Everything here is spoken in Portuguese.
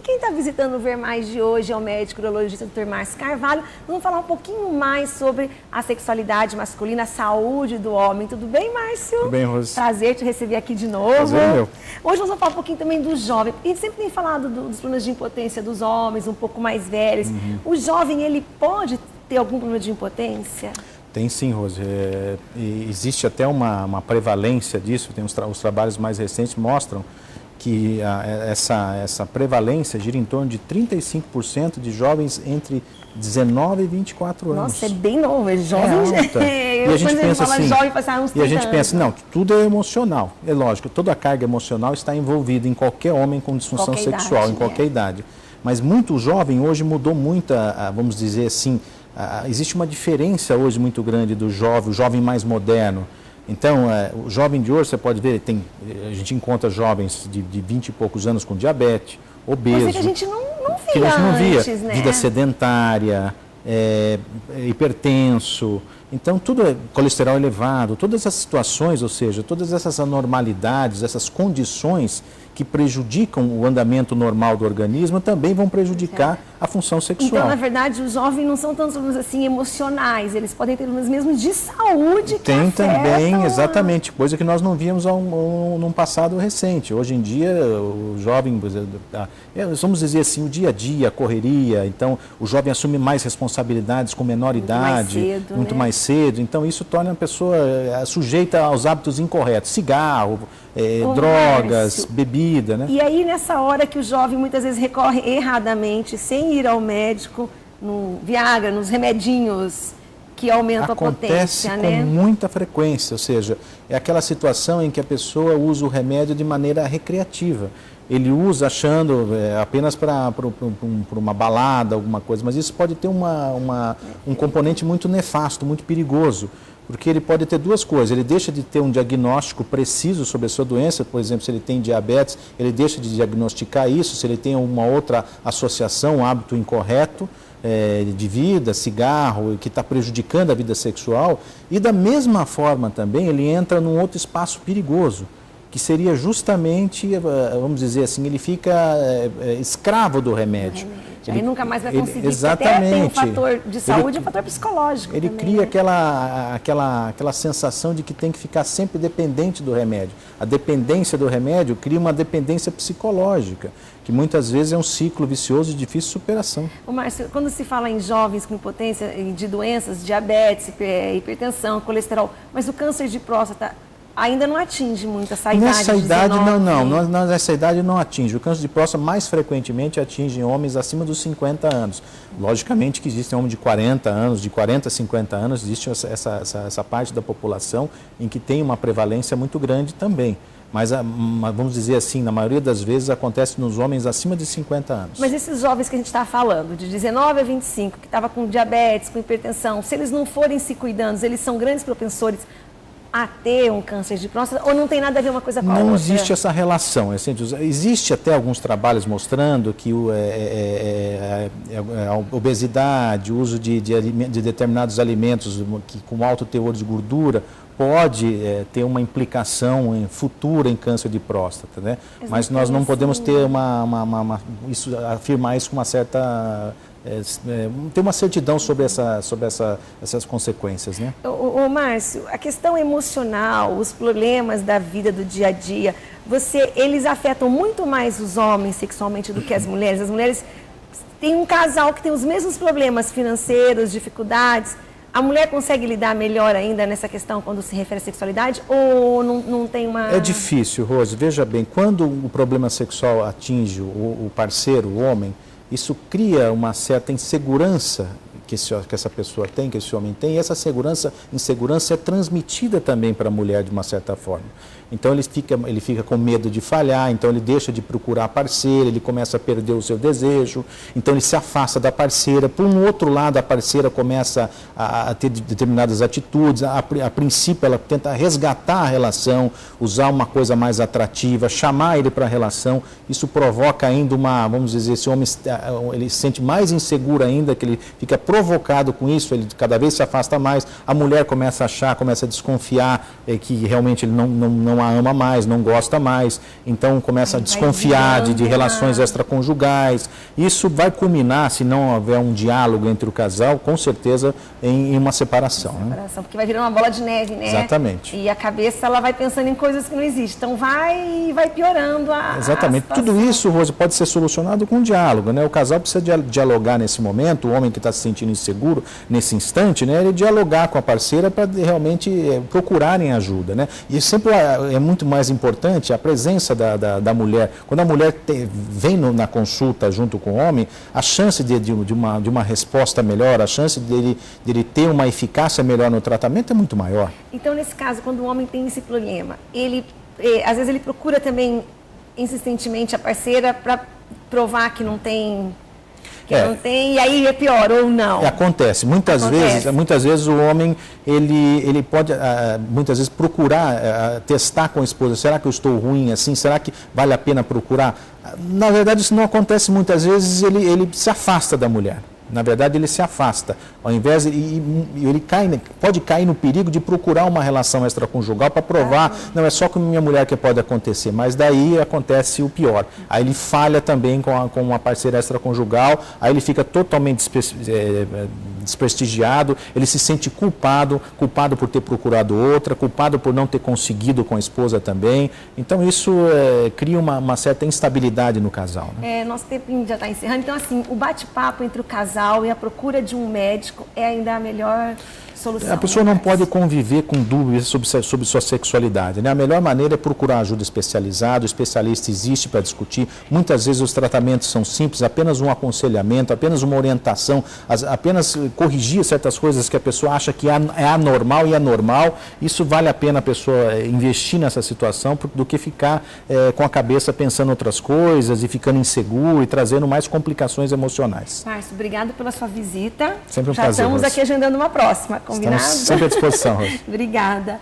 E quem está visitando o Ver Mais de hoje é o médico urologista Dr. Márcio Carvalho. Vamos falar um pouquinho mais sobre a sexualidade masculina, a saúde do homem. Tudo bem, Márcio? Tudo bem, Rose. Prazer te receber aqui de novo. Prazer é meu. Hoje nós vamos falar um pouquinho também do jovem. A gente sempre tem falado dos problemas de impotência dos homens, um pouco mais velhos. O jovem, ele pode ter algum problema de impotência? Tem sim, Rose. Existe até uma prevalência disso. Tem os trabalhos mais recentes mostram que essa prevalência gira em torno de 35% de jovens entre 19 e 24 anos. Nossa, é bem novo, é jovem. E a gente pensa assim, uns 30 anos, não, que tudo é emocional. É lógico, toda a carga emocional está envolvida em qualquer homem com disfunção sexual, em qualquer idade. Mas muito jovem hoje mudou muito, vamos dizer assim, existe uma diferença hoje muito grande do jovem, o jovem mais moderno. Então, o jovem de hoje, você pode ver, a gente encontra jovens de 20 e poucos anos com diabetes, obeso. Coisa que a gente não que a gente não via antes, né? Vida sedentária, hipertenso. Então, tudo é colesterol elevado, todas essas situações, ou seja, todas essas anormalidades, essas condições que prejudicam o andamento normal do organismo também vão prejudicar a função sexual. Então, na verdade, os jovens não são tantos problemas assim emocionais, eles podem ter problemas mesmo de saúde que tem também, afetam... exatamente, coisa que nós não víamos num passado recente. Hoje em dia, o jovem, vamos dizer assim, o dia a dia, a correria, então o jovem assume mais responsabilidades com menor idade, muito mais cedo, então isso torna a pessoa sujeita aos hábitos incorretos, cigarro, drogas, bebida, né? E aí, nessa hora que o jovem muitas vezes recorre erradamente, sem ir ao médico, no Viagra, nos remedinhos que aumentam a potência, né? Acontece com muita frequência, ou seja, é aquela situação em que a pessoa usa o remédio de maneira recreativa. Ele usa achando apenas para uma balada, alguma coisa, mas isso pode ter um componente muito nefasto, muito perigoso. Porque ele pode ter duas coisas, ele deixa de ter um diagnóstico preciso sobre a sua doença, por exemplo, se ele tem diabetes, ele deixa de diagnosticar isso, se ele tem uma outra associação, um hábito incorreto de vida, cigarro, que está prejudicando a vida sexual, e da mesma forma também ele entra num outro espaço perigoso, que seria justamente, vamos dizer assim, ele fica escravo do remédio. Aí nunca mais vai conseguir, exatamente. Até tem um fator de saúde e um fator psicológico. Ele também, cria né? aquela sensação de que tem que ficar sempre dependente do remédio. A dependência do remédio cria uma dependência psicológica, que muitas vezes é um ciclo vicioso de difícil superação. Ô, Márcio, quando se fala em jovens com impotência, de doenças, diabetes, hipertensão, colesterol, mas o câncer de próstata ainda não atinge muito essa idade? Nessa idade, nessa idade não atinge. O câncer de próstata mais frequentemente atinge homens acima dos 50 anos. Logicamente que existem homens de 40 anos, de 40 a 50 anos, existe essa parte da população em que tem uma prevalência muito grande também. Mas, vamos dizer assim, na maioria das vezes acontece nos homens acima de 50 anos. Mas esses jovens que a gente está falando, de 19 a 25, que estavam com diabetes, com hipertensão, se eles não forem se cuidando, eles são grandes propensores a ter um câncer de próstata, ou não tem nada a ver uma coisa com a outra? Não existe essa relação. Existe até alguns trabalhos mostrando que a obesidade, o uso de determinados alimentos com alto teor de gordura pode ter uma implicação futura em câncer de próstata, né? Mas nós não podemos ter afirmar isso com uma certa... ter uma certidão sobre essas consequências, né? Ô Márcio, a questão emocional, os problemas da vida do dia a dia, eles afetam muito mais os homens sexualmente do que as mulheres? As mulheres têm um casal que tem os mesmos problemas financeiros, dificuldades. A mulher consegue lidar melhor ainda nessa questão quando se refere à sexualidade ou não tem uma... É difícil, Rose. Veja bem, quando o problema sexual atinge o parceiro, o homem, isso cria uma certa insegurança que essa pessoa tem, que esse homem tem, e essa insegurança é transmitida também para a mulher de uma certa forma. Então ele fica com medo de falhar, então ele deixa de procurar a parceira, ele começa a perder o seu desejo, então ele se afasta da parceira. Por um outro lado, a parceira começa a ter determinadas atitudes, a princípio ela tenta resgatar a relação, usar uma coisa mais atrativa, chamar ele para a relação. Isso provoca ainda vamos dizer, esse homem ele se sente mais inseguro ainda, que ele fica provocado com isso, ele cada vez se afasta mais, a mulher começa a desconfiar que realmente ele não não a ama mais, não gosta mais, então começa a desconfiar de relações extraconjugais. Isso vai culminar, se não houver um diálogo entre o casal, com certeza em uma separação. Separação, porque vai virando uma bola de neve, né? Exatamente. E a cabeça, ela vai pensando em coisas que não existem, então vai piorando a Exatamente. Tudo isso, Rose, pode ser solucionado com diálogo, né? O casal precisa dialogar nesse momento, o homem que está se sentindo inseguro nesse instante, né? Ele dialogar com a parceira para realmente procurarem ajuda, né? E sempre é muito mais importante a presença da mulher. Quando a mulher vem na consulta junto com o homem, a chance de uma resposta melhor, a chance dele ter uma eficácia melhor no tratamento é muito maior. Então, nesse caso, quando o homem tem esse problema, às vezes ele procura também insistentemente a parceira para provar que não tem... não tem, e aí é pior, ou não? Acontece. Muitas vezes o homem, ele pode, muitas vezes, procurar testar com a esposa. Será que eu estou ruim assim? Será que vale a pena procurar? Na verdade, isso não acontece muitas vezes, ele se afasta da mulher. Na verdade, ele se afasta. Ao invés ele pode cair no perigo de procurar uma relação extraconjugal para provar, não é só com minha mulher que pode acontecer, mas daí acontece o pior. Aí ele falha também com uma parceira extraconjugal, aí ele fica totalmente desprestigiado, ele se sente culpado por ter procurado outra, culpado por não ter conseguido com a esposa também. Então isso cria uma certa instabilidade no casal, né? Nosso tempo já está encerrando, então assim, o bate-papo entre o casal e a procura de um médico é ainda a melhor solução. A pessoa não pode conviver com dúvidas sobre sua sexualidade, né? A melhor maneira é procurar ajuda especializada, o especialista existe para discutir. Muitas vezes os tratamentos são simples, apenas um aconselhamento, apenas uma orientação, apenas corrigir certas coisas que a pessoa acha que é anormal e é normal. Isso vale a pena a pessoa investir nessa situação do que ficar com a cabeça pensando em outras coisas e ficando inseguro e trazendo mais complicações emocionais. Márcio, obrigado pela sua visita. Sempre um Já prazer, estamos Rose. aqui agendando uma próxima, combinado? Estamos sempre à disposição, Rose. Obrigada.